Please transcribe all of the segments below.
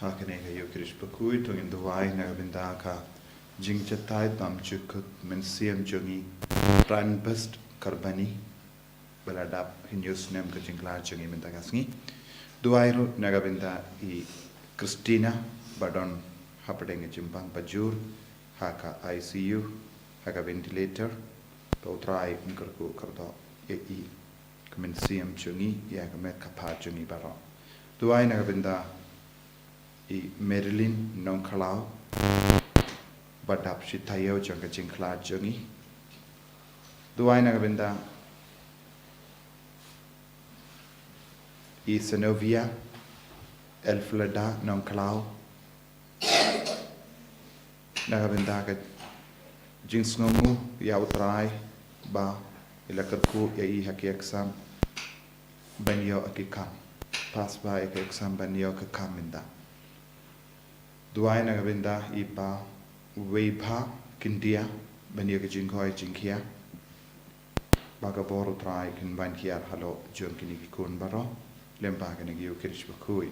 Hakanega Yukirish Bakhuid, Tungin Duwai, Nagabindaka, Jingchatai, Tam Chukut, Mensiam Jungi, Ran Best, Karbani, Baladap, Hinyus Nem Kajingla Jungi Mintagasni, Duairo, Nagabinda, Christina, Badon, Hapading Jimpang Bajur, Haka ICU, Haka ventilator, Pautrai, Nkurku, Kardo, Mensiam Jungi, Yagamet Kapa Jungi Baro. Duai Nagabinda. Marilyn Nongstoin, Badap Shitayo Janga Jinkla Jungi. Duai Nagabinda Senovia Elfleda Nongstoin Nagabinda Jinsnongu Yautrai Ba Ilakarku Yai Haki Exam Banyo Akikam Pass by Exam Banyo Kakaminda. Duai Nagabinda Ipa Weipa Kindia Banyaga Jinkoi Jinkia Bagaboro Trai Kin Bankiar Halo Junkiniki Kun Baro Lembaganagi Ukirish Bakhuid.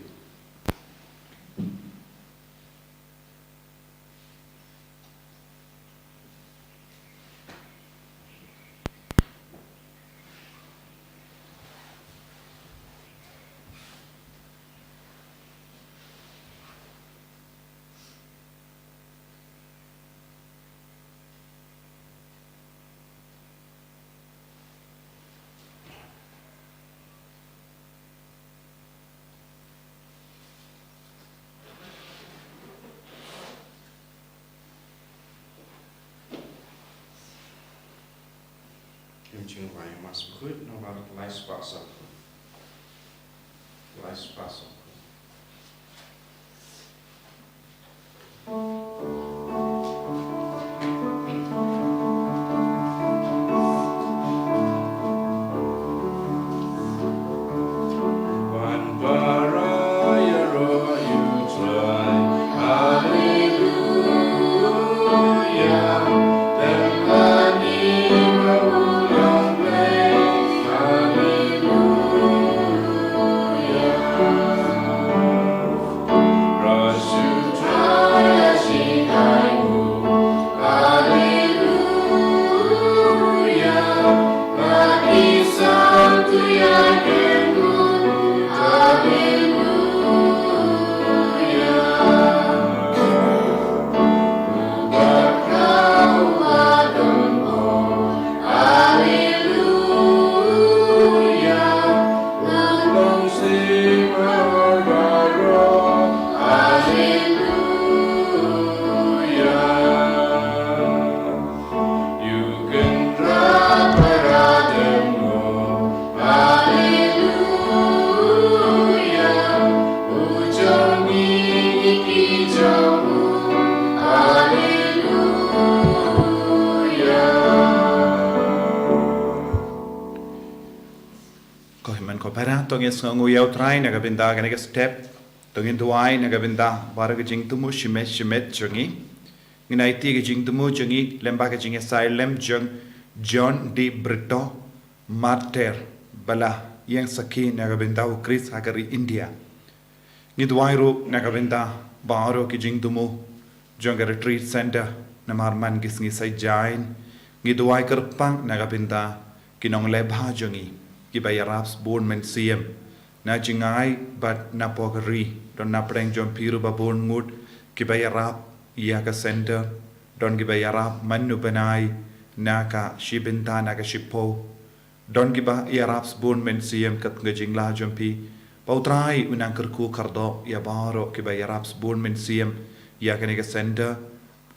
Chương vài mas khuyết nó vào lái spaso Tongin Sngi Yautrai Nagabinda Ganega Step, Tongin Duai Nagabinda, Baragajing Tumu Shimet Jungi, Inaiti Jing Tumu Jungi, Lembagajing Asylum John D. Brito, Martyr, Bala, Yang Saki Nagabinda, Chris Hakari, India. Nidwairu Nagabinda, Baro Kijing Tumu, Jonga Retreat Center, Namarman Gisngi Saitjaiñ, Nidwai Kerpang Nagabinda, Kinong Lebha Jungi. Kibaya raps born mensiam na jingai but na pogari don na preng jom piru babon mood kibaya rap iya ka center don kibaya rap manu benai na ka shibinta na ka shipo don kibaya raps born mensiam kat ngajingla jom pi pautrai unang kerku kardo ya baro kibaya raps born mensiam ya ka nega center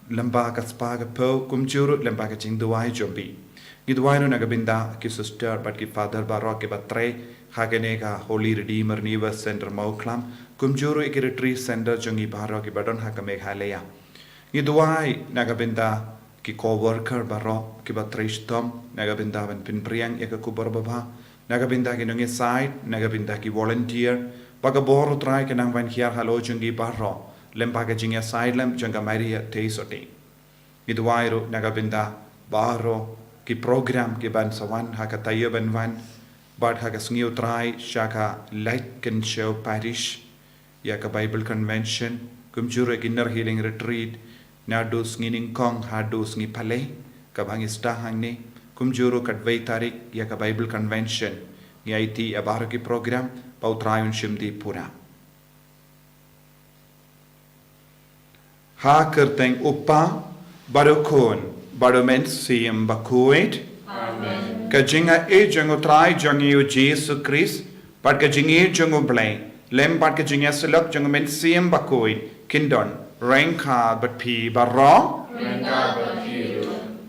lamba ka spa ka po kumjuru lamba ka jingduai jom pi Gidwaino Nagabinda, ki sister, but ki father Baro, ki batre, Haganega, Holy Redeemer, Neva Center, Mawkhlam, Kumjuru, ki retreat center, Jungi Baro, ki Badon Hakameg Halea. Gidwai Nagabinda, ki co-worker Baro, ki batre Stom, Nagabinda, and Pinpriang, Eka Kuborbaba, Nagabinda, ki Nungi side, Nagabinda, ki volunteer, Bagaboro try, ki Nangwan here, Halo Jungi Baro, Lempaga Jinga Silem, Junga Maria Teisote. Gidwairo Nagabinda, Baro, ki program ki ban sawan haka tayo ban wan bad haka sngiu try shaka Lait-ïa parish ya ka Bible Convention, kumjuru ek inner healing retreat, nadu sngi ningkong hadu sngi pale, ka bangista hangni, kumjuru kat 2 tarik ya ka Bible Convention, ngi IT abaraki program, pautrayun shimdi pura. Ha kerteng upa, barukun, barumen siyem Bakhuid, Amen. Kajinga e jango try jangi u Jesus Christ, but kajingi jango blame, lem but kajinga selok jango men siyem Bakhuid, kindon, rengka but pi barro,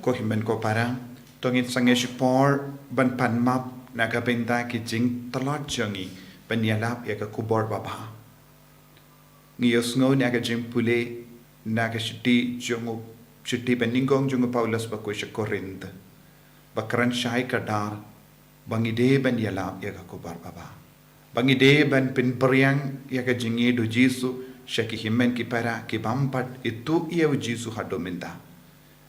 ko himen ko parang, tongin sangeshipor ban panmap nakabenta kijing talot jangi, banyalap ya ka kubor baba. Ngiyos ngo nakajing pule, nakashiti jango, shiti beningong jango Paulus bakoy sa Corinth. Bakaran syai kadar, bangide ban yalap ya ka kubar baba. Bangide ban pinperiang ya ka jingi do Jisu, syaki himen ki para ki bampat itu ia Jisu hado minta.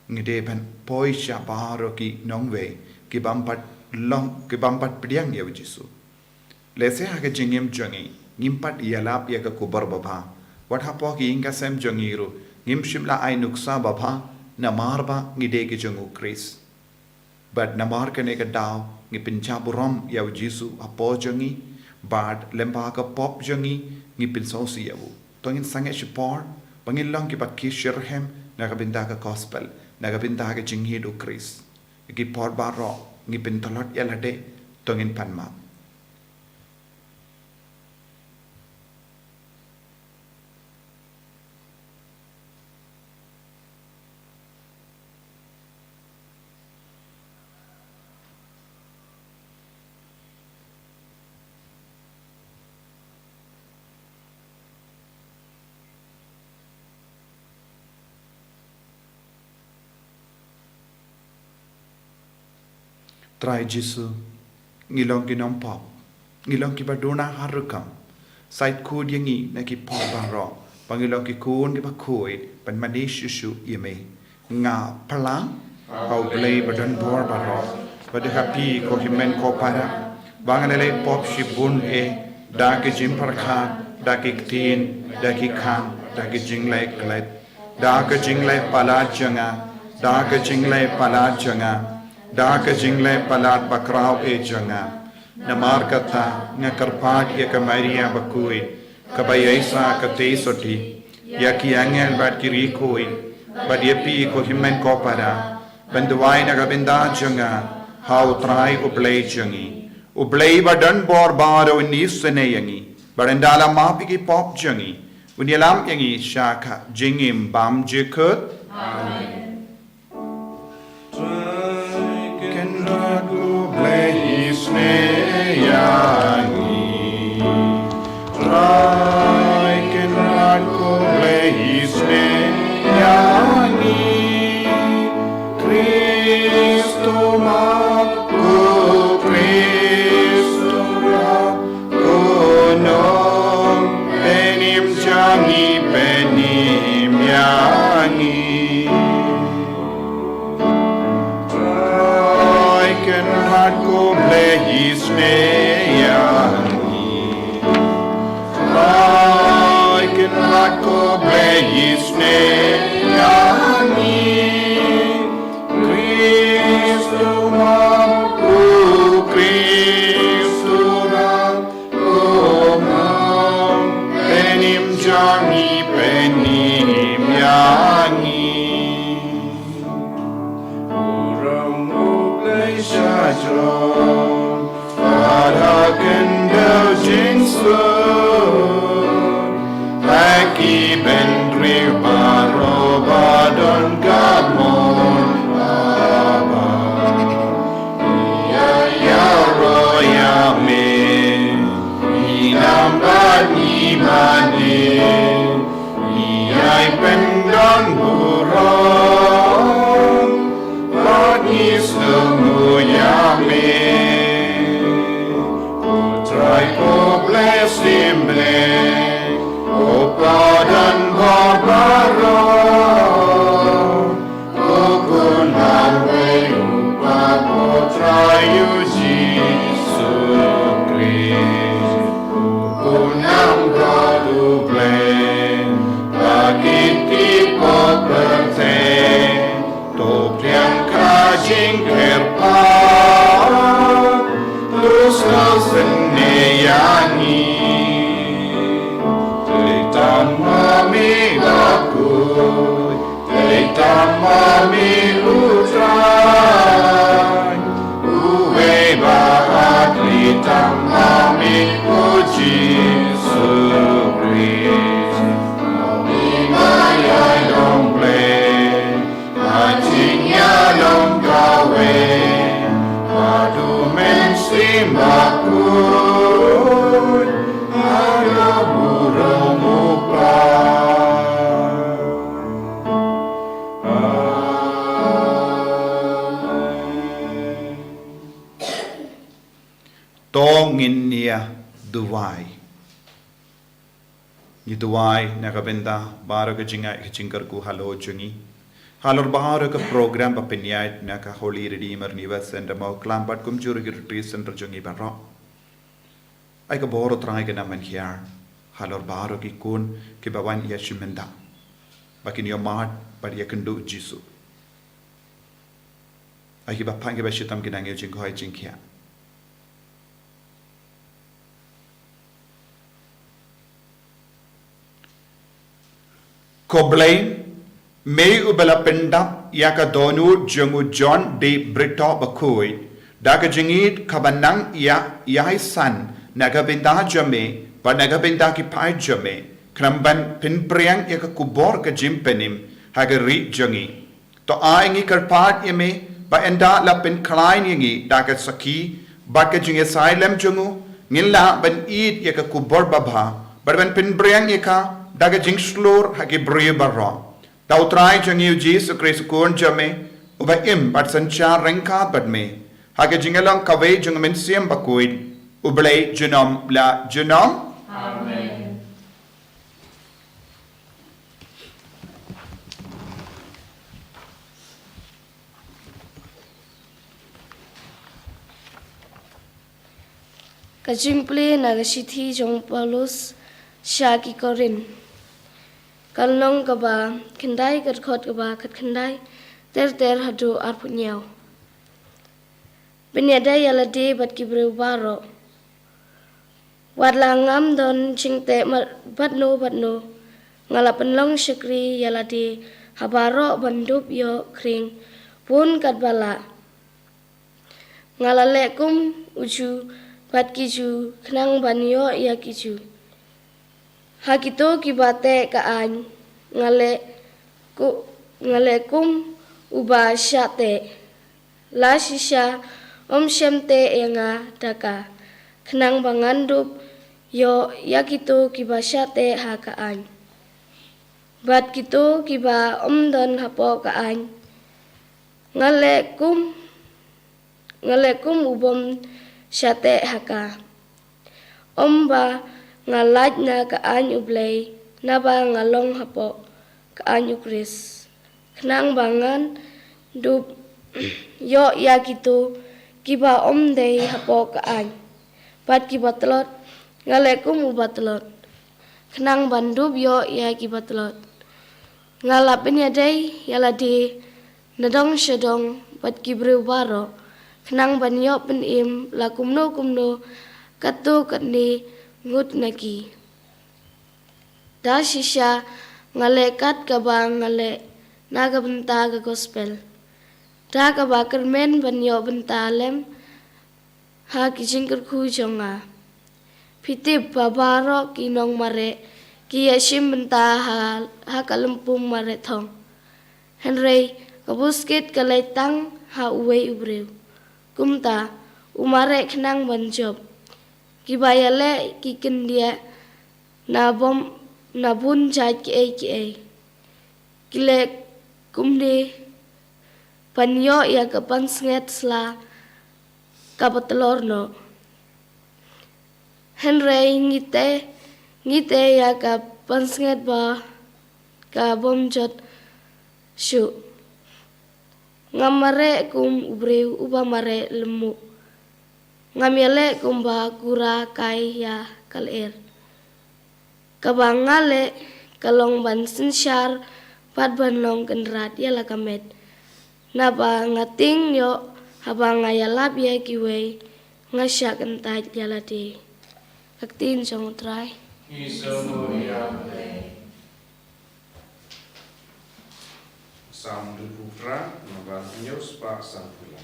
Ngide ban poi sya baro ki nongwe, ki bampat long, ki bampat pediang ya Jisu. Lese ha ka jingim jangi, ngimpat yalap ya ka kubar baba. Wat hapo ki inga sem jangiru, ngim shimla ay nuksa baba, namarba ngide ki jangu Chris. But namar ka nega daw, ngi pinchaburom yaw Jisu apo jangi, bad lemba ka pop jangi, ngi pinsosi yaw. Tongin sange shipor, bangin lang ki bakki shirhem, nagabinda ka gospel, nagabinda ka jinghidu Chris. Ngi por baro, ngi pintalot yalade, tongin panma. Try Jisu, ngilong ginong pop, ngilong ki baduna harukam, sait kud yangi na ki pop baro, pangilong ki kun ki Bakhuid, pan manish yusu yeme, nga palang, pau blay badan bor baro, badahapi ko himen ko para, banganele pop shibun da ki jim parkhat, da ki ktin, da ki kham, da ki jinglay klet, da ki jinglay palat janga, da ki jinglay palat janga, da ka jingle palat bakraw e janga namar kata nga karpat ya ka Maria Bakhuid ka bayesa ka tesoti ya ki angel bat kiri koi bad yepi ko himen ko para banduai na gabinda janga how try ublay jangi ublay badan bor baro ni sene yangi barandala mapi ki pop jangi unyalam yangi shaka jingim bam jekut Amen. Bless him, bless jingker terus seneyani Teitan mami Bakhuid Teitan mami utrai Uwe bahat litan mami uji surprise Mami mayai dong play Majinya dong gawe Padu mensim Bakhuid Ada burung upah Tongin niya duwai Ni duwai nakabenda Baro ka jingkar ku halo jungi Halor baharo ka program pa pinyait naka Holy Redeemer niwa senda Mawkhlam pat kumjuru ki retreat center jungi barro Ay ka boro try ka naman here Halor baharo ki kun ki bawan iya shimenda Bakin yo mahat par iya kendu jisu Ay ki bapang ki bashitam ki nangyo jingko ay jingkia Koblay May ubala pendap yaka donu jungu John de Brito Bakhuid daga jingit kabanang yai san nagabinda jame pa nagabinda ki pai jame kramban pinpriang yaka kubor ka jimpenim hagari jungi to aingi karpat yame ba enda la pin klein yingi daga saki baka jingi silem jungu ngilla ban eat yaka kubor babha ban pinpriang yaka daga jing slur hagi brie barro Tau try jangiu Jesus Christ kun jame uba im bat sanchar rengkat bat me haga jingalang kawe jangamin siam Bakhuid ublay junom la junom Amen. Kajimple nagasithi jong Paulus Shaki Korin Kalnong kaba kendai kat khot kaba kat kendai ter hadu arpunyau Benyada yala de bat kibreu baro Wadlangam don chingte batno ngalapan long syakri yala de habaro bandup yo kring pun kat bala Ngalalekum uju bat kiju kenang banyo ya kiju Hakito kibate kaan ngalekum uba syate la shisha syamte enga daka kenang bangandup yo yakito kiba syate ha kaan bat kito kiba don hapo kaan ngalekum ubom syate haka ba ngalaj na kaan ublay naba ngalong hapo kaan ukris kenang bangan dup yo ya gitu kiba day hapo kaan bat kiba telot ngalekum ubat telot kenang bandup yo ya kiba telot ngalapin ya day yala di nadong syadong bat kibreu baro kenang banyo penim la kumno katu katni ngut naki da shisha ngalekat kaba ngale naga benta ga gospel da kaba kermen banyo benta lem ha kijingker khu jonga pitip babaro kinong mare ki yashim benta ha kalempum mare thong henry kabuskit kalaitang ha uwe ubreu kumta umare khnang banjob Kibayale kikin dia nabun jaj ki kile kumde panyo ya kapan snget sla kapatelor no Henry ngite ya kapan snget ba ka bomjot shu ngamare kum ubreu ubamare lemu Ngamiale kumba kura kai ya kaler Kabangale kalong ban sinsyar pat banlong kendrat ya lakamet naba ngating yo haba ngayalap ya kiwe ngasyak entaj jalade kaktin jong trai Sam du Putra, number News Park Sampula.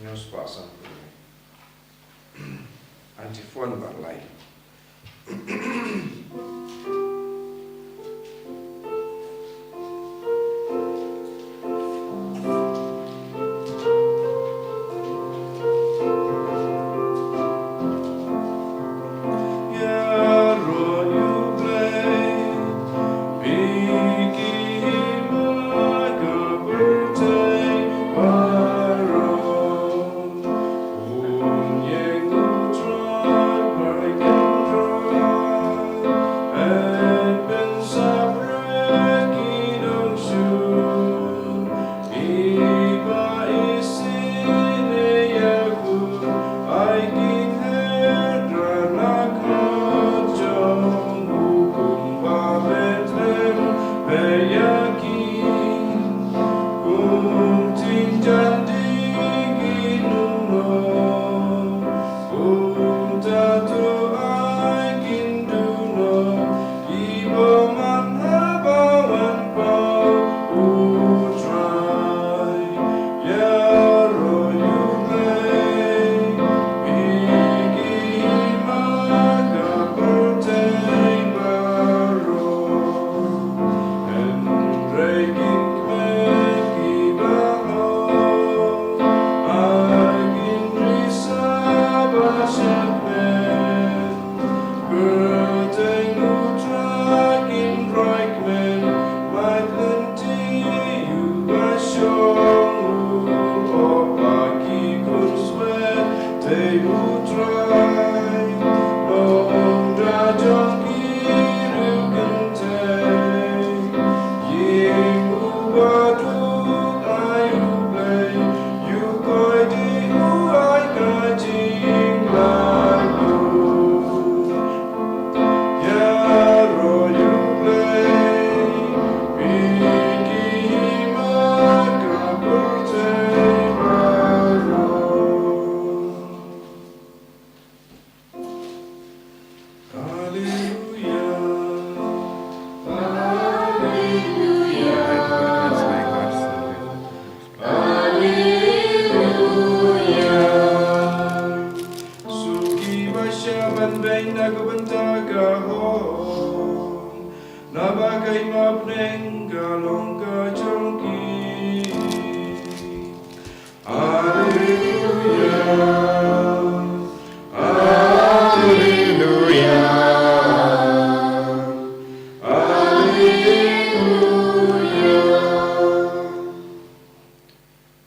News Park Sampula. Antiphon Barlai.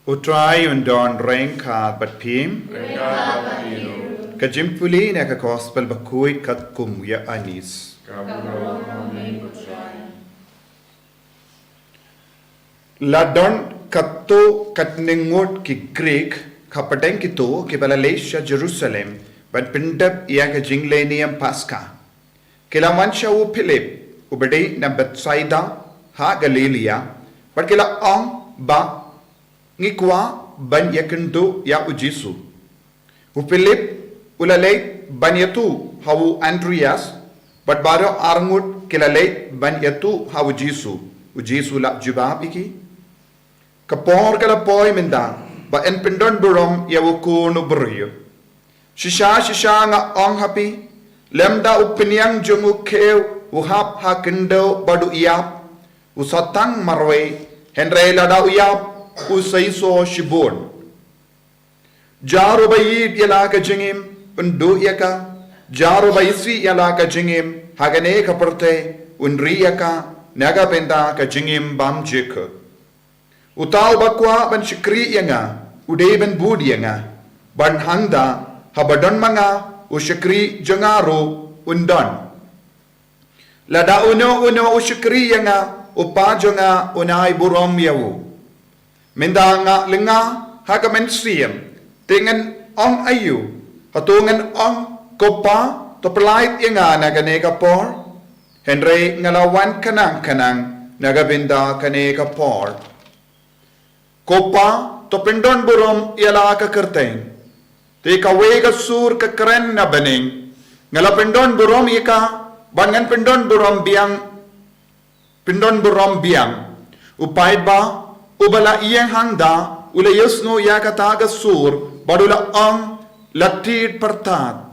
Utrai undon rengkat bat pim. Kajimpuli na ka gospel Bakhuid kat kum ya anis. Ladon katto katningot ki Greek kapateng kito ki Malaysia Jerusalem ban pindap ia ka jinglenium Pascha. Kila mansha u Philip ubedai na Bethsaida ha Galilea but kila ong ba ngikwa ban yakinto ya ujisu. U Philip ulalay ban yatu hawu Andreas but baro arngut kilalay ban yatu hawu Jisu. Ujisu la jubab iki. Kapor kala poy minda ba en pindon burom ya wukuno buryo. Shisha nga ong happy lemda upiniang jungu keu uhap ha kindo badu iyap usatang marwe henre lada uyap usaiso shibon. Jaro bayid yala ka jingim undo yaka jaro bayisi yala ka jingim hagane kaperte unri yaka naga penda ka jingim bam jeka. Utaw bakwa ban shikri yanga uday ban bud yanga ban hangda habadon mga ushikri jangaro undon. Lada uno ushikri yanga upajonga unay burom yawu. Minda nga linga hagamen siyem dengan ong ayu hatungan ong kopa to pelait yanga nagane kapor henry ngalawan kanang nagabinda kane ka por. Kopa to pindon burom iala ka kerteng. Te ka wega sur ka keren na bening. Ngala pindon burom ika bangan pindon burom biang. Upay ba ubala iyang hangda ula yusno ya kataga sur badula ang latid pertat.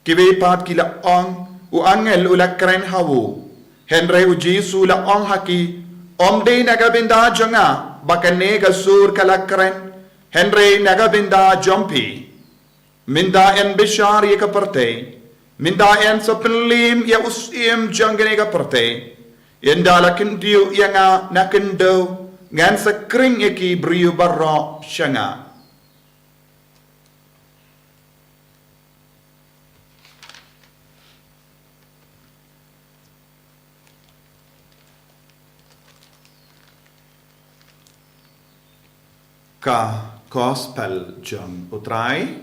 Kiwepat kila ang uangel ula keren hawu. Henry ujisu la ong haki omde nagabinda jonga bakane gasur kalakren Henry nagabinda jompi minda en bishar ye kaparte minda en soplim ya usim jangane kaparte yenda lakin diu yanga nakendo ngan sakring eki briu barro shanga ka gospel jam putrai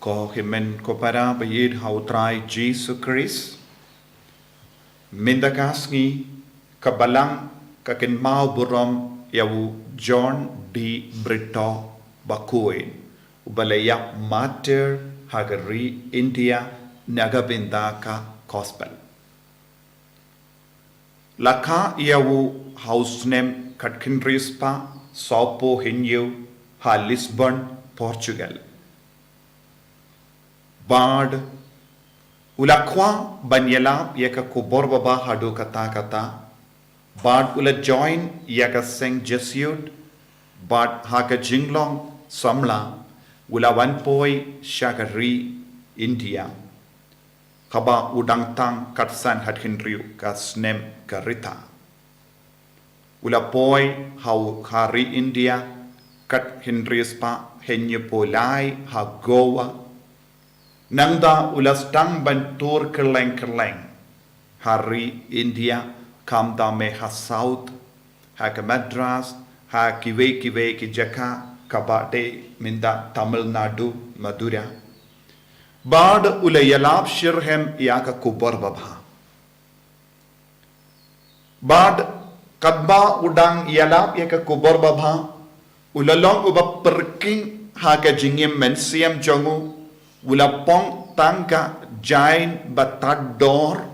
ko himen ko para bayid hautrai Jesus Christ mindakasngi kabalang kakinmao burom yawu John D. Brito Bakhuid ubalaya mater hagari India nagabindaka gospel laka yawu house name katkinrispa Sopo Hinyu ha Lisbon Portugal bard ulakwa banyala yaka kubor baba hadu kata bard ula join yaka seng Jesuit bard haka jinglong samla ula wanpoi shagari India kaba udang tang katsan hadhinriu ka snem karita ula poi hau hari India kat hinrispa henye polai ha Goa nangda ula stang bantur kerleng hari India kamda me ha South ha ke Madras ha kiwe ki Jaka kabate minda Tamil Nadu Madura bad ula yalab shirhem yaka kubar babha bad kadba udang yalab yaka kubar babha ulalong uba perking ha ke jingim mensiam jongu ula pong tangka jain batador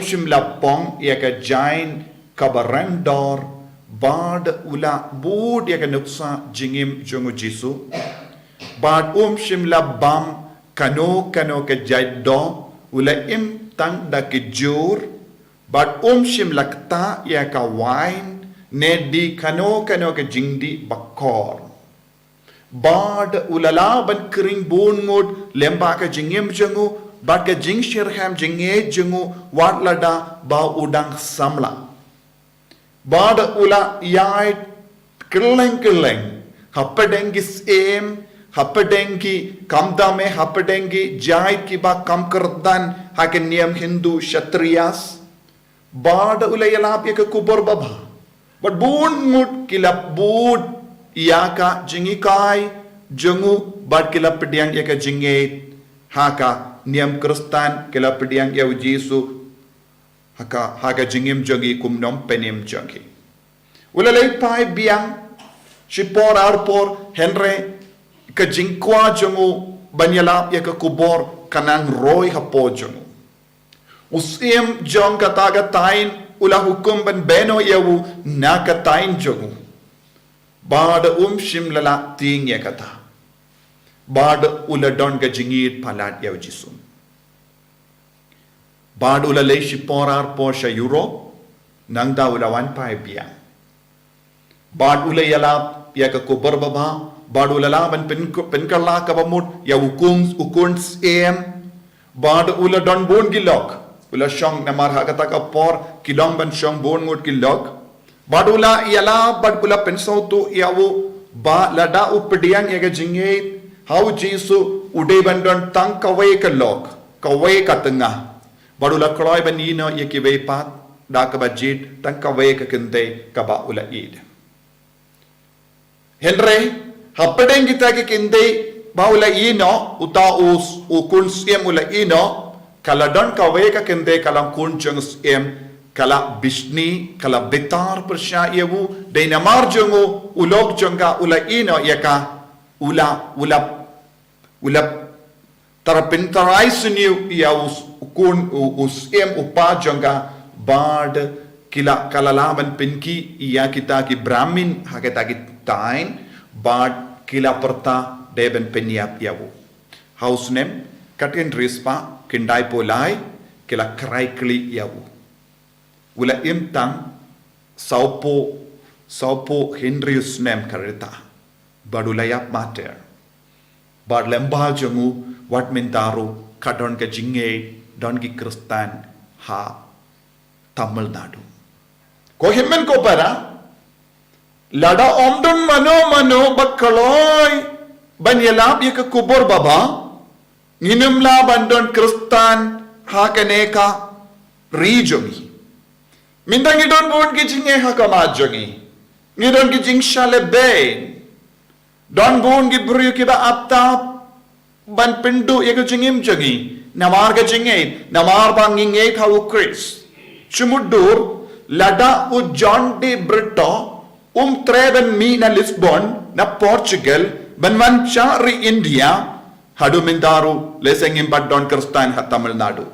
shimla pong yaka jain kabarandor bad ula bud yaka nuksa jingim jongu jisu bad shimla bam kano ke jaido ula im tang da ke jur bad shimla kta yaka wine ne di kano ke jingdi bakor bad ulala ban kring bon ngod lemba ka jingem jengu bad ka jing shirham jinge jengu wat lada ba udang samla bad ula yai kileng hapadengis em hapadengi kamdame hapadengi jai ki ba kam kardan haken niyam hindu kshatriyas bad ula yalap ka kubor baba but bon ngod kilap bud yaka jingikai jengu bad kila pediang yaka jinget haka niam kristan kila pediang yaw jisu haka jingim jogi kumnom penim jogi ulalay pai biang shipor arpor henry ka jingkwa jengu banyala yaka kubor kanang roy hapo jengu usim jong kataga tain ula hukum ban beno yawu nakatain jengu bad shimlala ting yakata bad ula don ga jingit palat yaw jisum bad ula lay shiporar Porsche Europe nangda ula wan pai biya bad ula yalap yaka kubar baba bad ula laban penkala kabamut ya ukuns em bad ula don bon gilok ula shong namar hakata ka por kilong ban shong bon ngut gilok badula yala badula pensau tu yawu ba lada updiang yaga jinge how jisu ude bandon tang kawai ka lok kawai ka tengah badula kroy banino yaki vepat da ka bajit tang ka we ka kinde ka ba ula id Henry hapadeng kita ke kinde ba ula ino uta us ukun siem ula ino kala don ka we ka kinde kala kun jeng siem kala bisni kala betar persya yewu de namar jengu ulog jengka ula ino yaka ula tarapintarai seniu ya ukun usiem upa jengka bad kila kalalaman pinki iya kita ki brahmin hakita ki tain bad kila perta deben penyap yawu house name katin rispa kindai polai kila krai kli yawu ula imtang saupo Henry's name karita badulayap mater bad lembal jengu wat mintaru kadon ke jinge don ki kristan ha Tamil Nadu. Ko himmen ko para lada omdon mano bakkaloi ban yelab ye ke kubur baba nginumla bandon kristan ha keneka rijongi mindang idon bon ki jinge ha kamajongi ngidon ki jing shale be don bon ki bru ki ba apta ban pindu ye ke jingim jongi namar ke jinge namar banginge thau Chris Chumudur lada u John de Brito treben mi na Lisbon na Portugal banwancha ri India hadu mindaru lesengim badon kristan ha Tamil Nadu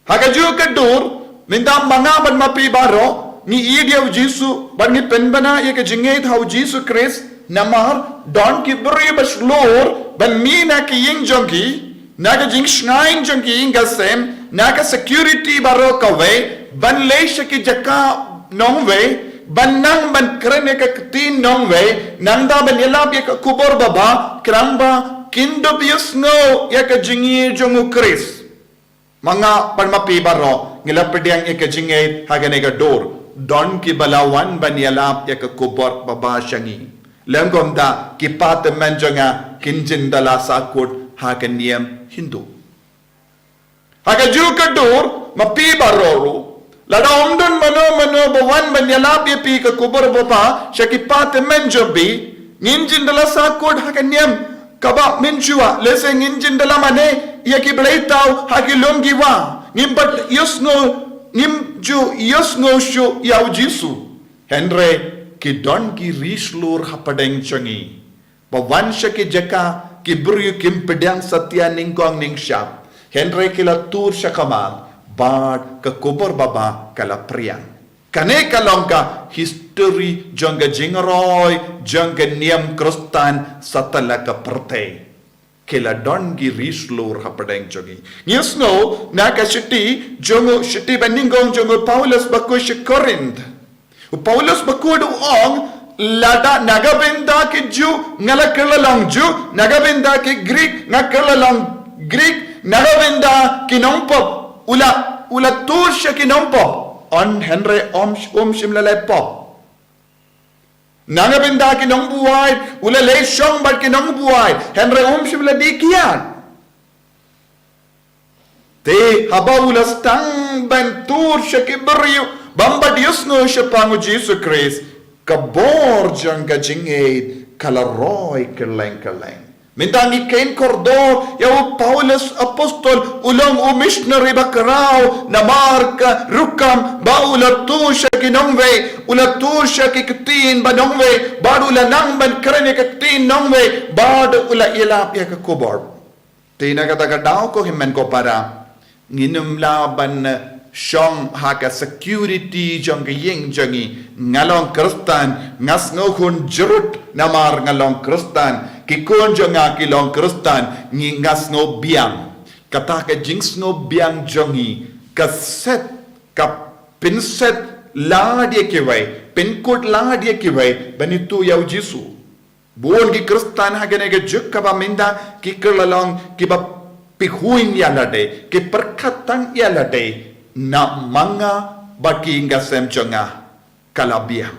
hagaju kadur minda manga ban mapi baro ni idia Jesu ban ni penbana ye ke jinget hau Jesu Christ namar don ki bri baslor ban mi na ki ying jongi naga jing schnein jongi inga sem naga security baro kawe ban leisha ki jaka nongwe ban nang ban krene ka ktin nongwe nangda ban yelab ye ka kubor baba kramba kindobius no ye ka jingi jongu Chris manga pan mapi baro ngilap pediang ye ka jingi hagane ka dor don ki balawan ban yelab ye ka kubor baba shangi lengom da ki pat menjonga kinjin dala sakut hakaniyam Hindu hagaju kadur mapi baroru lada omdon mano bawan banyalap ye pi ka kubur bapa shakipat menjobi nginjin dala sakod hakaniyam kaba minchua lese nginjin dala mane yaki blaitau hakilom giwa ngimbat yosno shu yau Jesu Henry ki don ki rishlur hapadeng changi bawan shaki jaka kibru kim pedang satya ningkong ning shap Henry kila tur shakamal bad ka kubur baba kala priang kane kalongka history jonga jingroy jonga niam kristan satala ka perte kila dongi rislur hapadeng jogi yesno naka shiti jongo shiti baningong jongo Paulus Bakhuid Corinth Paulus Bakhuid ong lada nagabenda ke Jew ngalakelalong Jew nagabenda ke Greek ngalakelalong Greek nagabenda kinompop ula tursya kinompop on Henry shimlalay pop nagabenda kinongbuay ula lesyong bat kinongbuay Henry shimladikian te haba ula stang ban tursya kibriyo bamba Dios no siya pangu Jesus Christ kabor jang ka jingid kalaroy keleng mintangi kain kordor yaw Paulus apostol ulong missionary bakraw na marka rukam baula tu siya kinongwe ula tu siya kiktin banongwe badu ula nang ban krene kiktin nongwe badu ula ilap ya kakubor tinagadaw ko himen ko para nginum laban Shong haka security jong ying jongi ngalong kristan ngas ngokun jerut namar ngalong kristan kikon jonga kilong kristan ngas ngo biang kata ka jings ngo biang jongi kaset ka pinset la dia kewai pinkot la dia kewai banitu yau Jesu buon ki kristan hagane ke juk ka ba minda ki kerlalong ki ba pihuin ya lade ki perkatan ya lade na manga baki inga sem jonga kalabia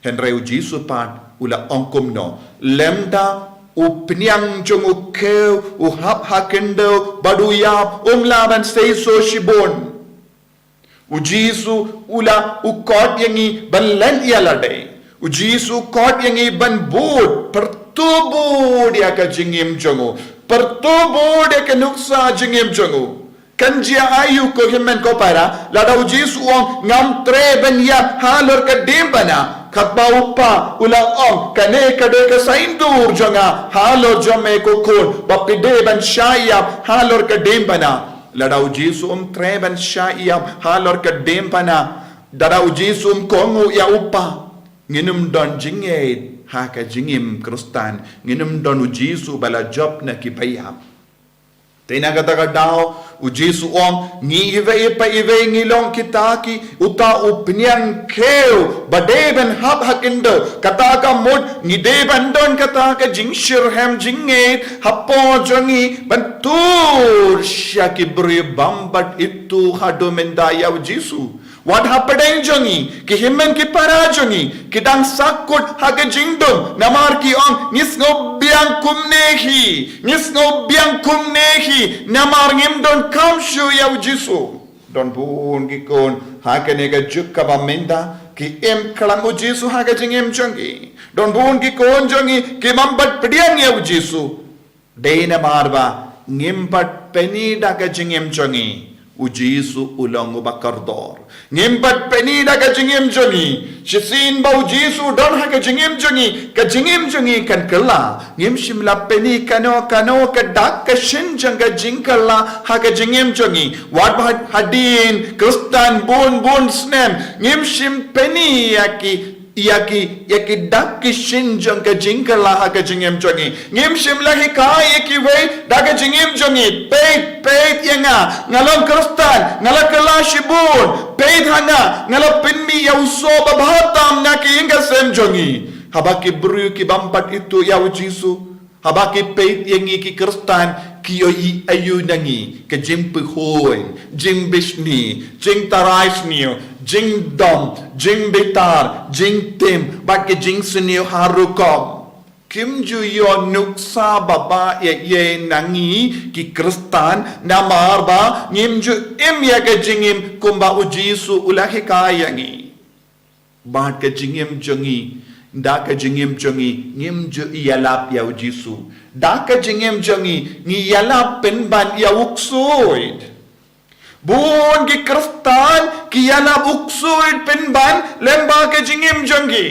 Henry Jesu pan ula ongkum no lemda upniang jongu keu hap hakendo baduya umlaban stay so shibon Ujisu ula ukot yangi ban Lait-ïa lade. Ujisu ukot yangi ban bud pertubu dia ka jingim jongo. Pertubu dia ka nuksa jingim jongo. Kanjia ayu ko himmen ko para lada ujisu ong ngam tre ban ya halor ka dimbana. Katba upa ula ong kane kade ka saindur jonga halor jome ko kon bapide ban shayap halor ka dimbana. Lada ujisum treban syaiam halor ke dempana dada ujisum kongu ya upa nginum don jinged haka jingim krustan nginum don ujisu bala job na kipayam tena kata dao ujisu om ngi ive ngilong kitaki uta upnyang keu badeben hab hakindo kata ka mod ngi deban don kata ka jingshirham jinged hapo jongi bantur syaki beri bambat itu hadumenda ya ujisu what happened jongi ki himmen ki para jongi kidang sakut haga jingdom namar ki ong nisno biang kumnehi namar ngimdon kamshu ya ujisu don bun ki kon haga nega jukka bamenda ki em kalang ujisu haga jingem jongi don bun ki kon jongi ki mambat pediang ya ujisu deina marba ngimbat penida ka jingem jongi ujisu ulang bakardor ngimbat penida ka jingem jongi shisin ba ujisu don ha ka jingem jongi kan kala ngim shimla peni kano ka dak ka shinjang ka jingkala ha ka jingem jongi wat hadin kristan bon snem ngim shim peni yaki dak ki shinjang ka jingkala ha ka jingem jongi ngim shimla hi ka yaki we dak ka jingem jongi peit yanga ngalong kristan ngalakala shibun peit hanga ngalapinmi ya uso babahatam na ki inga sem jongi habaki bru ki bampat itu ya ujisu habaki peit yangi ki kristan ki yoi ayu nangi ke jimpu hoin jing bishni jing taraisnio jing dom jing betar jing tim baki jing sunio harukom kim ju yo nuksa baba ye nangi ki kristan namar ba ngim ju im ya ke jingim kumba ujisu ulahi kayangi ba ke jingim jongi da ka jingim jongi ngim ju yalap ya ujisu da ka jingim jongi ngi yalap penban ya uksuid bun ki kristan ki yalap uksuid penban lemba ke jingim jongi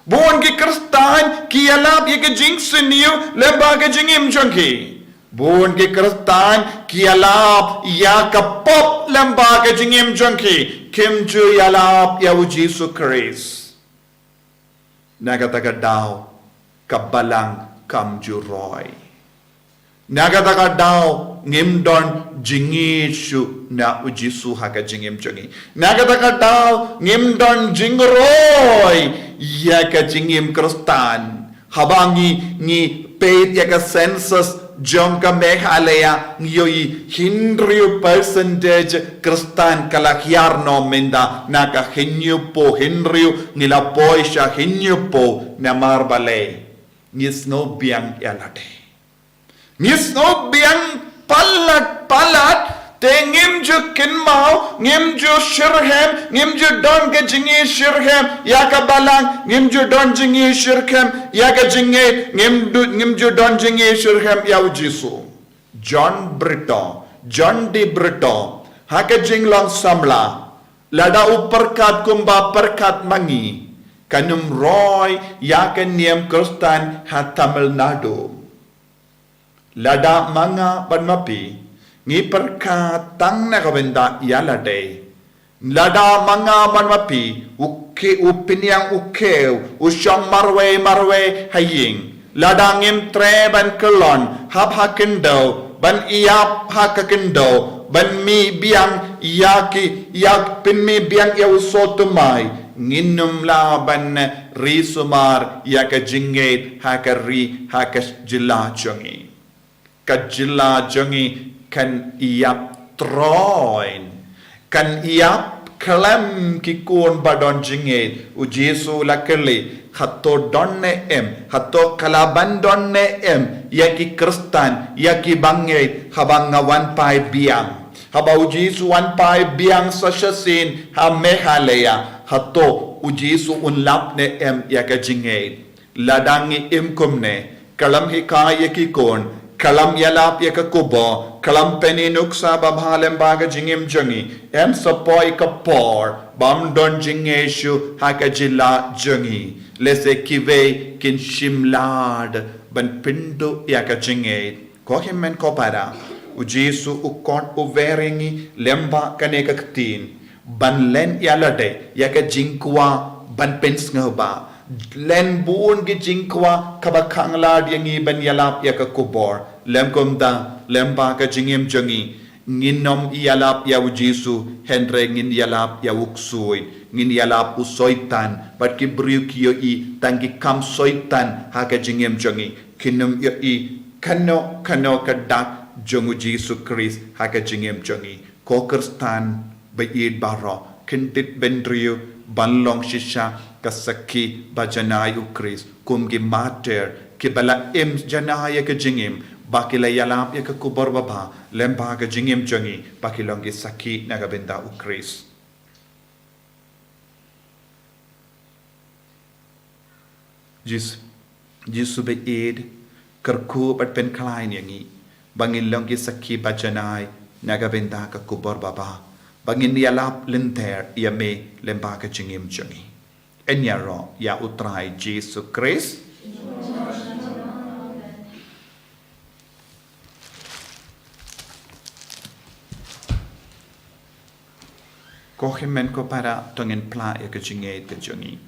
Buon ki kristan ki alap ye ke jing seniu lemba ke jingim jongi. Buon ki kristan ki alap ya ka pop lemba ke jingim jongi. Kim ju yalap ya ujisu Christ. Nagataka daw kabalang kam ju roy. Nagataka daw ngimdon jingishu na ujisu haka jingim jongi. Nagataka daw ngimdon jingroy. Ya ka jingim kristan habangi ni peit ya ka census jong ka Meghalaya ngiyoi hinriu percentage kristan kalakyar no menda naka hinyu po hinriu nila poisha hinyu po na marbale nisno biang yalate nisno biang palat ngim ju kinmau ngim ju shirhem ngim ju don ke jingi shirhem ya ka balang ngim ju don jingi shirhem ya ka jingi ngim ju don jingi shirhem ya ujisu John D Brito ha ka jinglong samla lada uperkat kumba perkat mangi kanum roy ya ka niem kristan ha Tamil Nadu lada manga banmapi ngi perkatang na kabenda yalade lada manga manmapi uke upiniang ukeu usyang marwe haying lada ngim treban kelon hab hakendo ban iap hakakendo ban mi biang yak pin mi biang ya usotumai nginum la ban risumar yaka jinget hakari hakas jilla jongi kajilla jongi kan iap troin kan iap kalam ki kon badon jinget ujisu lakeli hato donne hato kalaban donne yaki kristan yaki banget habang ngawan pai biang haba ujisu wan pai biang sashasin ha mehaleya hato ujisu unlap ne em yaka jingay ladangi imkumne kalam hikaya ki kon kalam yalap yaka kubo kalam peninuk sa babhalem baga jingim jangi em sapoy kapor bam don jingeshu haka jila jangi lese kive kin shimlad ban pindu yaka jingay ko himmen ko para ujisu ukon uveringi lemba kaneka ktin ban len yalade yaka jingkwa ban pens ngaba len buon gi jingkwa kabakang lad yangi ban yalap yaka kubor lem komda lemba ka jingim jangi nginom yalap ya ujisu henre ngin yalap ya uksui ngin yalap usoitan bat ki briukio i tangi kam soitan haka jingim jangi kinum yo i kano kadak jongu Jesu Christ haka jingim jangi kokerstan bayid baro kintit bendriu banlong shisha kasaki bajanai ukris kumgi mater kibala im janaya ka jingim bakila yalap ya ka kubar baba lemba ka jingim jangi bakilong gi saki nagabenda ukris Jesu bayid kerku bat pen klain yangi bangin long gi saki bajanai nagabenda ka kubar baba bangin yalap lenter yame lemba ka jingim jangi enyaro ya utrai Jesu Christ ko himen ko para tongin pla ya ka jingay ka jangi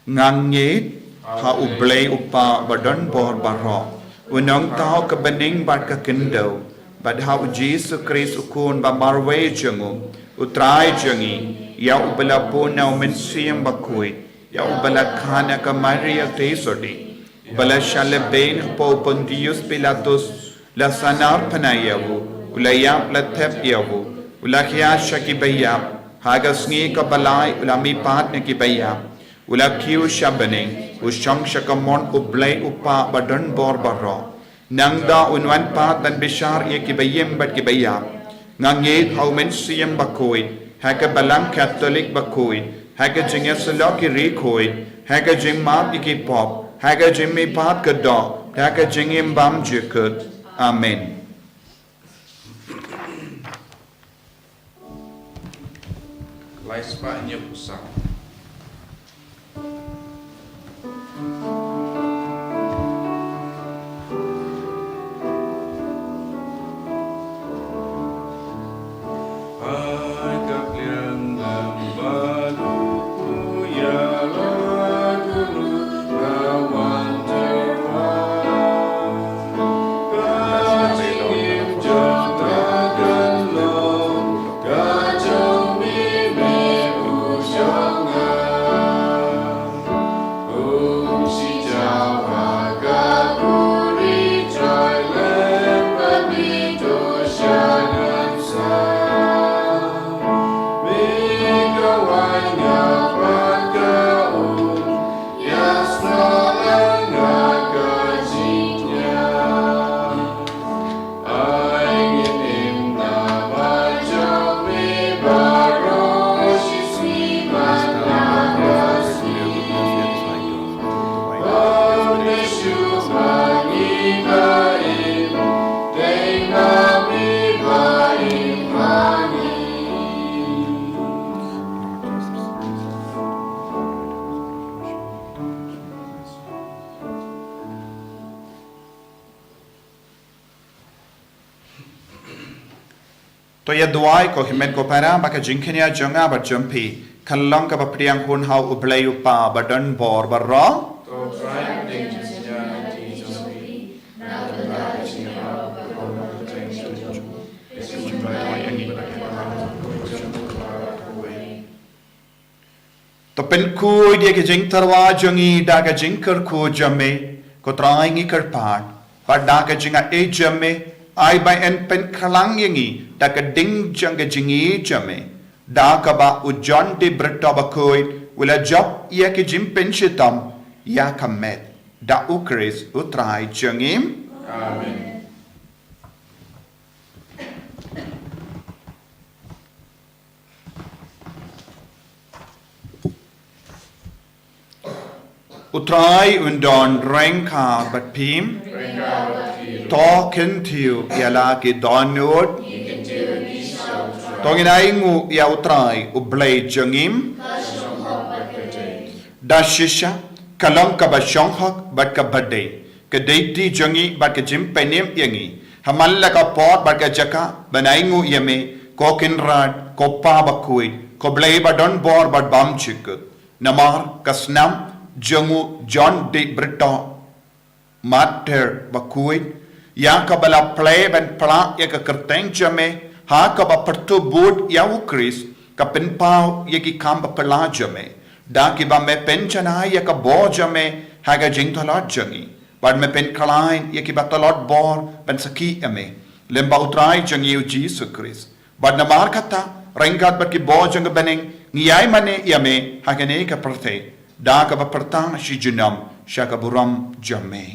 ngangit ha ublay upa badan bor baro unong tao ka baning bat ka kindo bad ha Jesu Christ ukun ba marwe jangu utrai jangi ya ubala po na umensiam Bakhuid ya ubala khana ka Maria tesodi ubala shalabain po Pontius Pilatus la sanar panayavu ulayap la tep yavu ulakya shakibayap haga Sngi ka balay ulami pat na kibayap ulakyu shabaning ushang shakamon ublay upa badan bor baro nangda unwan pat dan bishar ye kibayim bat kibayap ngangit haumensiam Bakhuid haga balang Catholic Bakhuid haga jingesalaki rikhoid haga jimmap iki pop haga jimmi pat kado haga jingim bam jikut amen Lait-ïa pusat. to ya duai ko himen ko para baka jinkenya jonga ba jumpi kallong ka bapriang hun hau ublay upa badan bor barro To try ding jinya nanti jompi. Na tentang jinya baru teng jom. Esi jumpa yang ini to pen kui dia ke jing tarwa jongi da ka jinkar ko jamme ko traingi kar pat pa da ka jinga e jamme ai by en pen khalang yangi da ka ding jang ka jingi jamme da ka ba ujon de bretta Bakhuid wala job ya ke jim pen shitam ya kamet da ukris utrai jangim Amen. utrai undon rengka bat pim to kentiu yala ki donut tongin aingu ya utrai ublay jangim dashisha kalam ka bashonghak bat ka badde ka deiti jangi bat ka jimpenim yangi hamalla ka pot bat ka jaka banaingu yame ko kinrad ko pa Bakhuid ko blay badon bor bat bam chikut namar kasnam jangu John de Brito mater Bakhuid yang ka bala play ban pla ya ka kerteng jame ha ka ba pertu bud ya ukris ka pen pau ya ki kam ba pla jame da ki ba me pen chana ya ka bo jame ha ga jing thalot jangi bad me pen kalain ya ki ba talot bor ban saki ame lemba utrai jangi Jesus Christ bad namar kata rengat bat ki bo jang beneng ngiyai mane yame ha ga ne ka prate da ka ba pertang shi junam shaka buram jame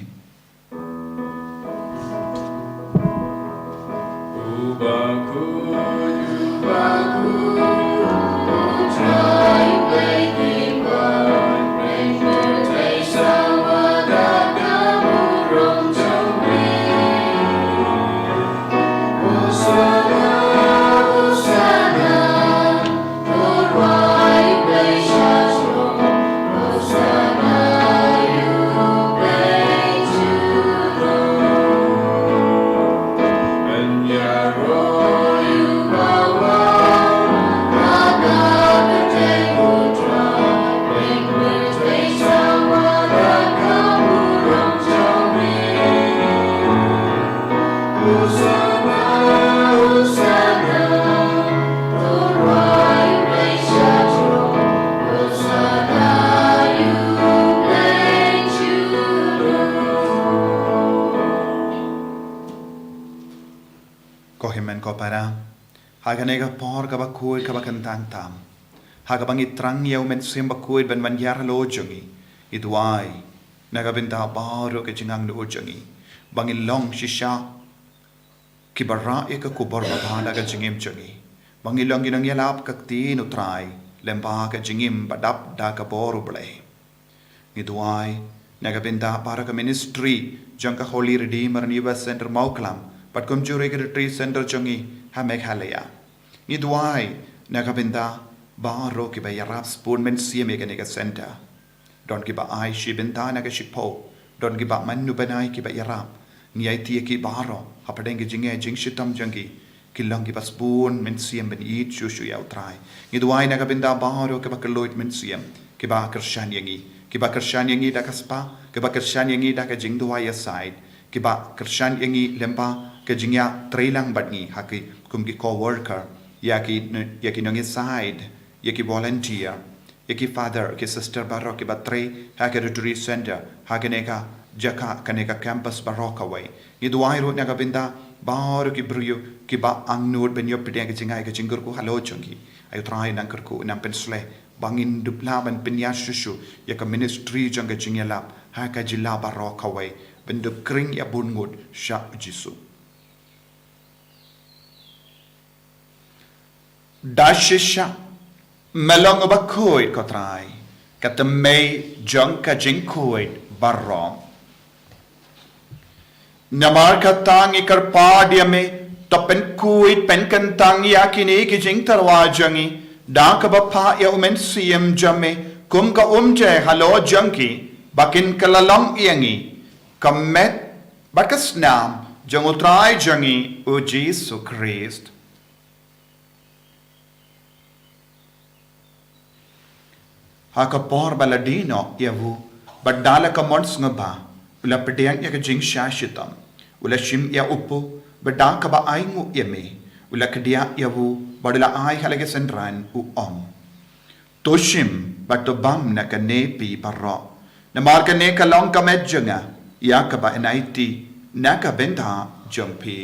Haganega por ka Bakhuid ka bakantang tam. Hagabang itrang yaw men sim Bakhuid ben man yar lo jungi. Idwai nagabinta baro ke jingang lo jungi. Bangin long shisha kibara eka kubor babala ka jingim jungi. Bangin long ginang yalap kakti no try lemba ka jingim badap da ka boru ble. Idwai nagabinta para ka ministry jang ka Holy Redeemer ni US Center Mawkhlam pat kum jure ka retreat center jungi ha Meghalaya. Ni duai nagabinda baro ki ba yarap spoon men siame ka nega center. Don ki ba ai shi benta naga shipo. Don ki ba manu banai ki ba yarap. Ni ai tie ki baro hapadeng ki jinge jing shitam jangi. Ki lang ki ba spoon men siam ben eat shushu yaw try. Ni duai nagabinda baro ki ba kaloit men siam. Ki ba kershan yangi. Ki ba kershan yangi da ka spa. Ki ba kershan yangi da ka jing duai aside. Ki ba kershan yangi lempa ke jingya trailang batni haki kum ki co-worker yaki nongi side yaki volunteer yaki father ki sister barok ki batre haki retreat center haki neka jaka kaneka campus barok away ni duai ro naga binda bar ki bruyo ki ba angnur ben yo pideng ki jingai ki jingur ku halo chungi ayo try nang ku nam pensle bangin dupla ban pinya shushu yaka ministry janga jingela haka jila barok away ben du kring ya bungut sha jisu Dashisha melong Bakhuid kotrai kata mei jong ka jingkuid barrom namar katang ikar padia me to pen kuid pen kantang yakini ki jing tarwa jangi da ka bapa ya umen siem jame kum ka umje halo jangki bakin kalalam yangi kamet bakasnam jang utrai jangi o Jesus Christ haka por baladino yavu badala ka mons ngaba ula pedang ya ka jing shashitam ula shim ya upu badang ka ba aingu yeme ula kedia yavu badala ai halage sendran u toshim batobam na ka nepi parro na marka ne ka long ka medjanga ya ka ba naiti na ka benda jongpi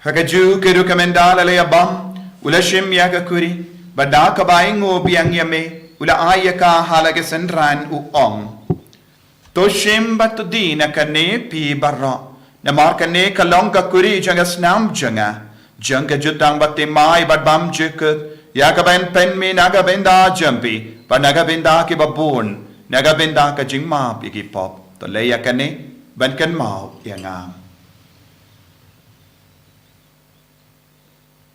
Hakaju kedu kamendala le abam ulashim yakakuri Bada kabaing o biang yame ula ayaka halage senran u ong. Toshim batudi na kane pi barra. Na markane kalong kakuri janga snam janga. Janga jutang batte mai bat bam jukut. Yakaben pen me nagabenda jampi. Ba nagabenda ki babun. Nagabenda ka jingma pigi pop. To leya kane ban kan mau yangam.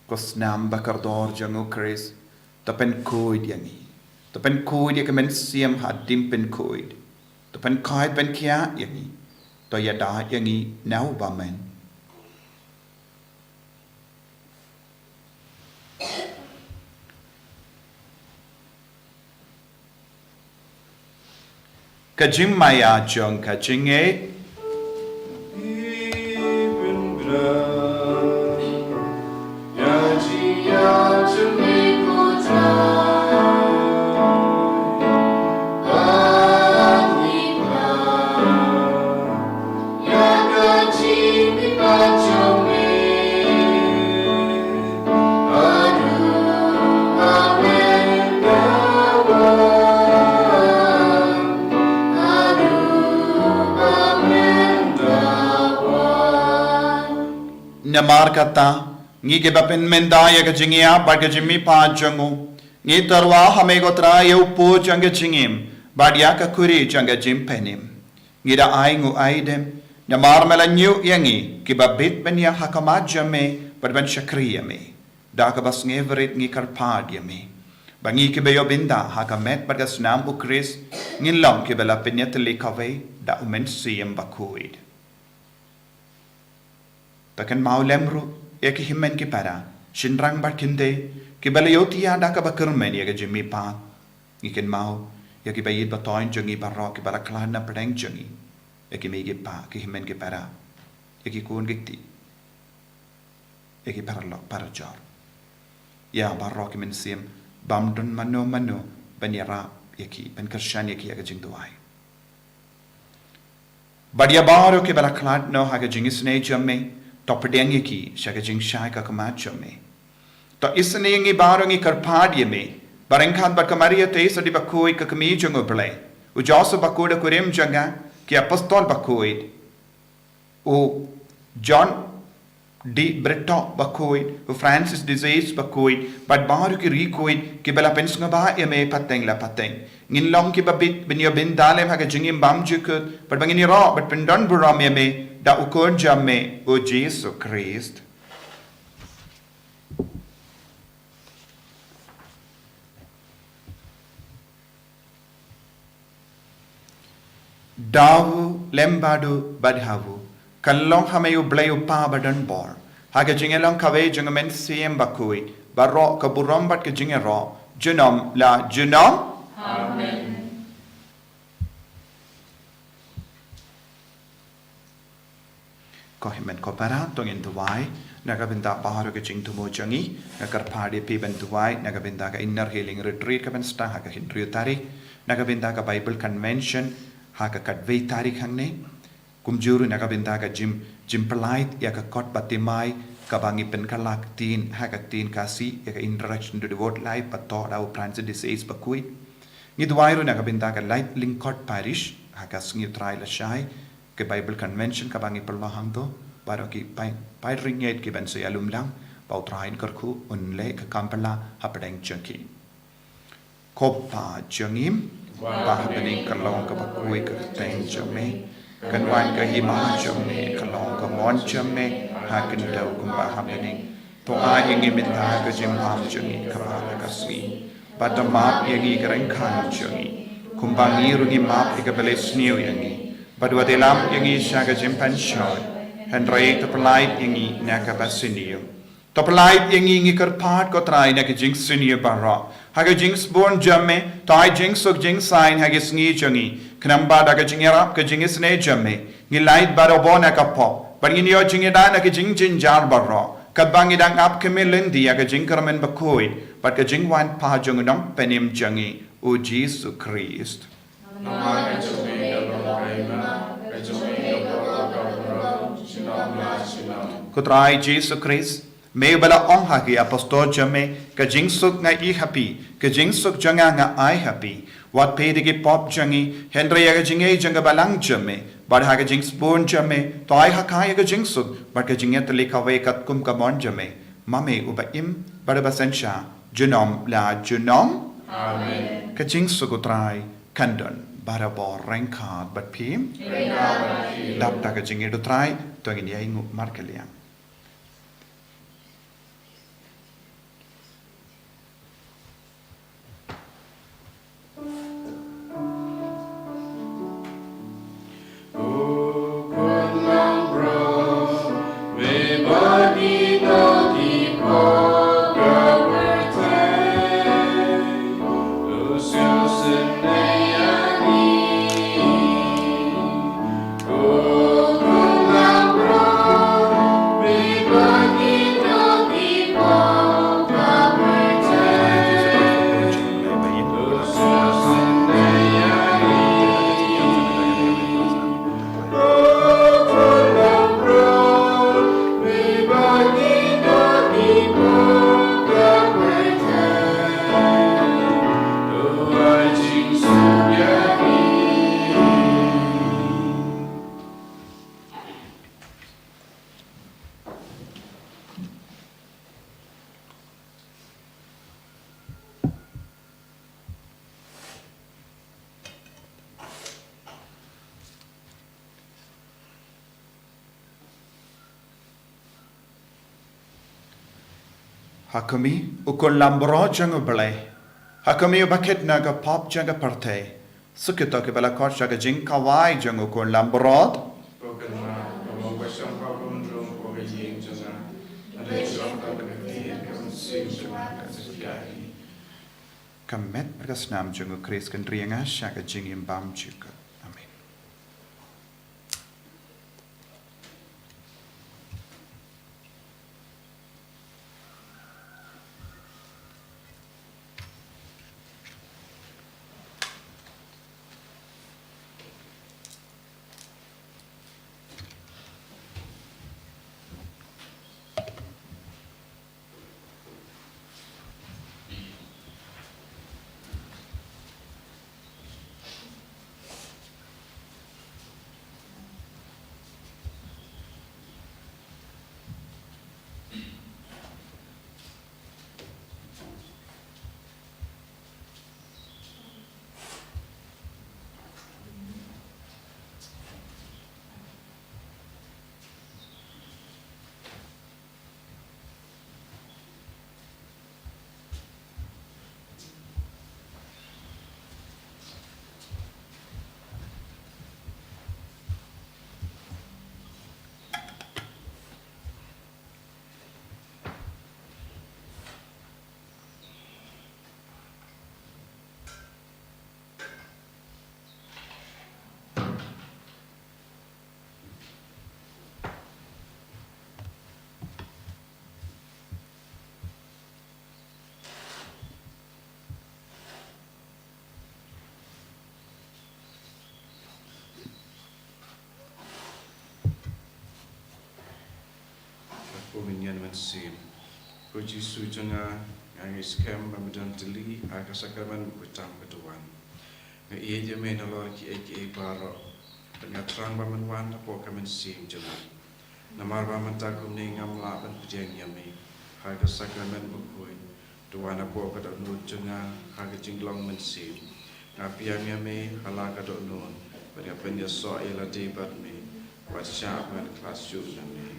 Kosnam bakardor jangu Chris. Tapen koid yangi. Tapen koid yakamen siam hadim pen koid. Tapen koid pen kia yangi. To yada yangi now bamen. Kajim maya jong kajing Namar kata ngi ke bapen mendaya ke jingia bad ke jimmi pa jangu ngi tarwa hame gotra yeu po janga jingim badia ka kuri janga jim penim ngi da aingu aidem namar melanyu yangi ke babit benya hakama jame badban shakriya me da ka bas ngeverit ngi karpad yame bangi ke beyo binda hakamet badgas nam u Chris ngin long ke bela penyatli kave da umen siem Bakhuid. Pakan mau lemru ya ki himmen ki para shinrang bar kinde ki balayotia da ka bakurmen ya jimmi pa iken mau ya ki bayid batoin jongi barro ki bara klana pedeng jongi ya ki megi pa ki himmen ki para ya ki kun gitti ya ki parlo parajor ya barro ki men sim bamdun mano banyara ya ki ben kershan ya ki ya jing duai badia baro ki bara klat no ha jing isne jamme Topedeng ki shaga jing shai ka kamacho me. To isne ngi baro ngi karpadye me. Barengkhat bat kamaria te so di Bakhuid ka kami jong oble. U joso Bakhuid kurim janga ki apostol Bakhuid. U John D. Bretto Bakhuid. U Francis Disease Bakhuid. Bat baro ki rikuid ki bela pensnga ba ye me pateng la pateng. Ngin long ki babit binyo bin dalem haga jingim bam jukut. Bat bangini ro bat pendon buram ye me. Da ukur jamme o Jesu Christ. Dawu lembadu badhavu. Kalong hameyu blayu pa badan bor. Haga jingelong kave jungamen siem Bakhuid. Barro kaburombat ke jingero. Junom la junom. Amen. Ko himen ko para tongin tuwai nagabinda baharo ke jing tumo jangi nagar party pi ben tuwai nagabinda ka inner healing retreat ka ben sta ha ka hindriyo tarik nagabinda ka Bible convention ha ka kadvei tarik hangne kumjuru nagabinda ka jim polite ya ka kot batimai ka bangi pen kalak tin ha ka tin kasi ya ka interaction to devote life pato dau Francis Disease Bakhuid ni tuwai ru nagabinda ka light link court parish ha ka sngi try la shai ke Bible convention ka bangi perlohang to baro ki pai ringet ki ban se alum lang pau train karku unle ka kampala hapdeng chaki kopa jangim ba bening kalong ka Bakhuid ka teng jame kan wan ka hima jame kalong ka mon jame ha kan dau kumba happening to a ingi minta ka jim ham jami ka ba ka swi batamap yangi kareng khan jami kumbangi rungi map ka bele sniu yangi Badwa delam yangi shaga jimpan shoy. Hendrai topalai yangi naka basinio. Topalai yangi ngi karpat ko trai naka jing sinio barra. Haga jings born jamme, tai jing suk jing sign haga sngi jangi. Kanamba daga jingerap ka jingis ne jamme. Ngi light barobo naka pop. Barinyo jingeda naka jing jin jar barra. Kadbangi dang ap kemilindi yaga jing karamen Bakhuid. But ka jing wan pa jungudam penim jangi. O Jesu Christ. Kutrai Jesu Christ, may bala ong hagi apostol jame, ka jing suk nga I happy ka jing suk janga nga I happy wat pe de pop jangi Henry ga jing e janga balang jame bar ha ga jing spoon jame to I ha kai ga jing suk bar ka jing et le ka we kat kum ka mon jame mame uba im bar ba sensha junom la junom Amen. ka jing suk utrai kandon bara bo rankad bat pim dap ta ka jing e utrai to ngin ya ingu markeliang Hakumi ukon lambro janga bale. Hakumi ubaket naga pop janga parte. Sukito ke bala kor jaga jing kawai janga ukon lambro. Kamet berkasnam janga kris kendrianga jaga jing imbam juga. Amin. Minyan man sim. Koji su janga ang iskem bamadan teli aga sakaman kutam ketuan. Nga iya jame nalor ki eki paro. Nga trang baman wan apo kaman sim janga. Namar baman takum ni ngam laban pujeng yame. Aga sakaman Bakhuid. Tuan apo kadok nun janga aga jinglong man sim. Nga piang yame hala kadok nun. Bagi penya so ila debat me. Wat syab man kelas jum yame.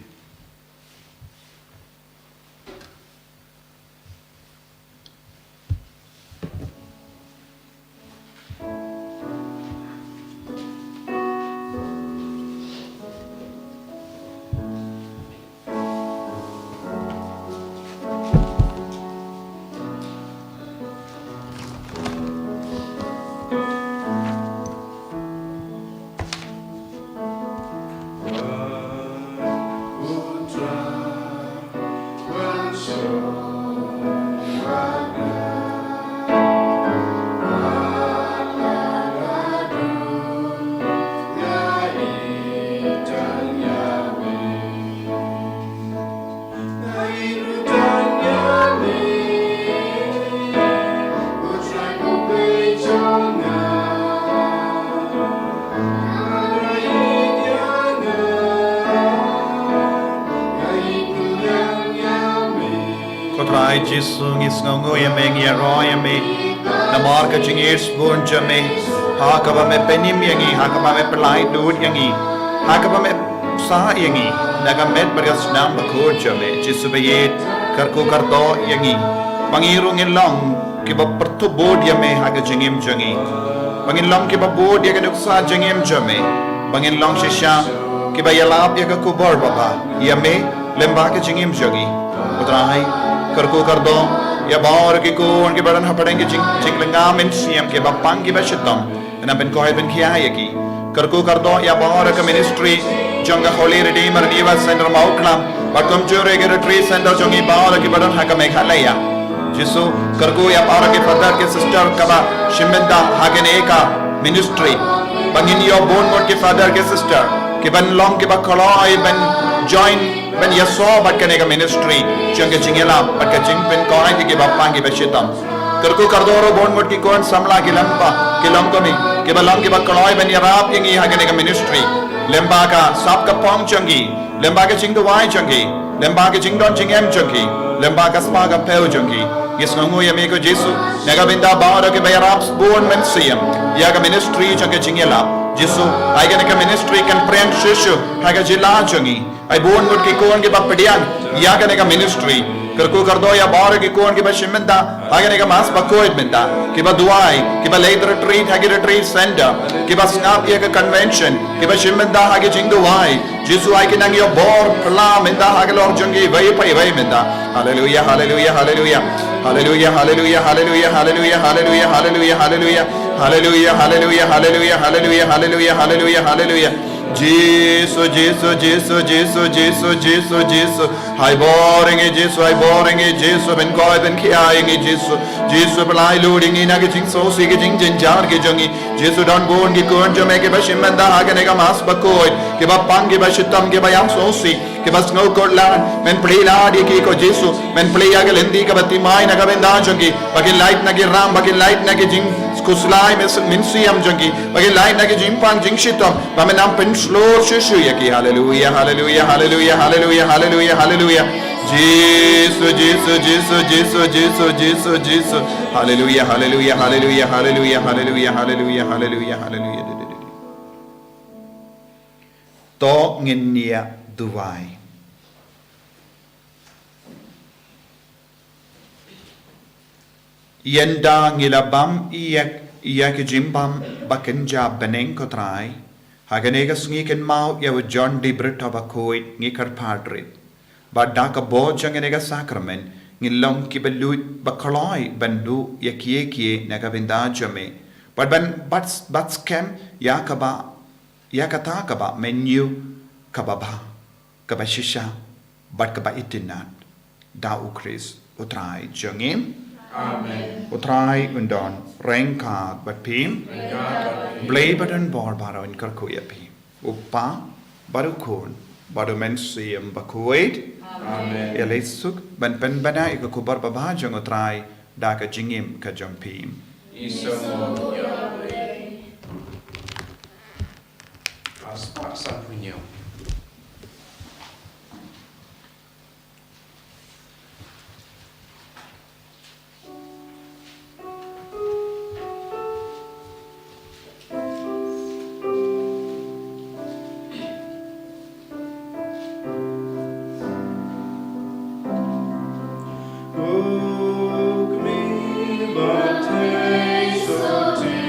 Trai Jisu ngis ngongo ya me ngia roy ya me. Namar ka jingis bun jame. Hakaba me penim yangi, hakaba me pelai dud yangi. Hakaba me sa yangi. Naga met bergas nam bakur jame. Jisu bayet karku karto yangi. Pangirong ilong kiba pertubod ya me haga jingim jangi. Pangilong kiba bod ya ganuksa jingim jame. Pangilong shisha kiba yalap ya ka kubor baba. Ya me lemba ka jingim jangi. Utrai karku kardo ya baur ki kun ki badan hapadeng ki jing lengam in siam ke bapang ki bashitam na ben ko ben kiya ki karku kardo ya baur ka ministry jonga holy redeemer niva center Mawkhlam batum jure ki retreat center jongi baur ki badan haka meghalaya jisu karku ya baur ki father ki sister kaba shimenda hagene ka ministry bangin yo bon mod ki father ki sister ki ban long ki bakoloi ben join ben yaso batkane ka ministry jonga jingela batka jing ben ko ai ki bapang ki bashitam karku kardoro bon mod ki kon samla ki lampa ki lomkomi ki balam ki bakoloi ben yarap yangi hagane ka ministry lemba ka sap ka pong changi lemba ka jing do wai changi lemba ka jing don jing em changi lemba ka spa ka peu changi yes ngongu ya me ko jesu naga binda baara ke bayarap bon men siam ya ka ministry jonga jingela jisu ai ka ministry kan prem shishu haga jila changi ai bon mod ki kon ke bapdian ya ka ministry karku kardo ya baara ki kon ke bashimenda haga ka mas Bakhuid menda ki ba duai ki ba late retreat hagi retreat center ki ba snap ya ka convention ki ba shimenda hagi jing duai jisu ai ki nang yo bor pla menda hagi lor jongi vai pai vai menda hallelujah hallelujah hallelujah hallelujah hallelujah hallelujah hallelujah hallelujah hallelujah hallelujah hallelujah hallelujah hallelujah hallelujah hallelujah hallelujah hallelujah Jesus Jesus Jesus Jesus Jesus Jesus Jesus hai boring Jesus hai boring Jesus ben koi ben kiaing Jesus Jesus belai loading ina ke jing so si ke jing jin jar ke jongi Jesus don bon ki kon jo me ke bashim manda ha ke ne ka mas Bakhuid ke ba pang ke bashitam ke ba yang so si ke bas ngau ko la men play la di ki ko Jesus men play ya ke lendi ka bati mai na ka ben da jongi bagin light na ke ram bagin light na ke jing kuslai min siam jongi bagin light na ke jing pang jing shitam ba men am pen slow shishu ya ki hallelujah hallelujah hallelujah hallelujah hallelujah hallelujah Jesus Jesus Jesus Jesus Jesus Jesus Jesus hallelujah hallelujah hallelujah hallelujah hallelujah hallelujah hallelujah hallelujah to nginia duai yenda ngilabam iyak jimbam bakenja beneng kotrai haganega sngi ken mau ya John di Brita Bakhuid ngi karpadrit badda ka bo jangenega sacrament ngilong ki belut bakoloi bandu yakie naga benda jame but ban but scam yakaba yakata kaba menu kababa kaba shisha bat kaba itinat da ukris utrai jangim amen utrai undon rengka batpim blay badan bor baro in karkuya pi uppa barukun baru mensiam Bakhuid amen elesuk ban pen bana ikubar baba jang utrai da ka jingim ka jampim Isamo Yahweh Aspa Saitjaiñ Look me, but taste so deep.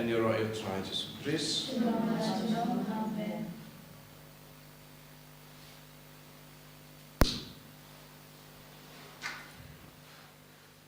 Nyoro eu try Jesus Christ.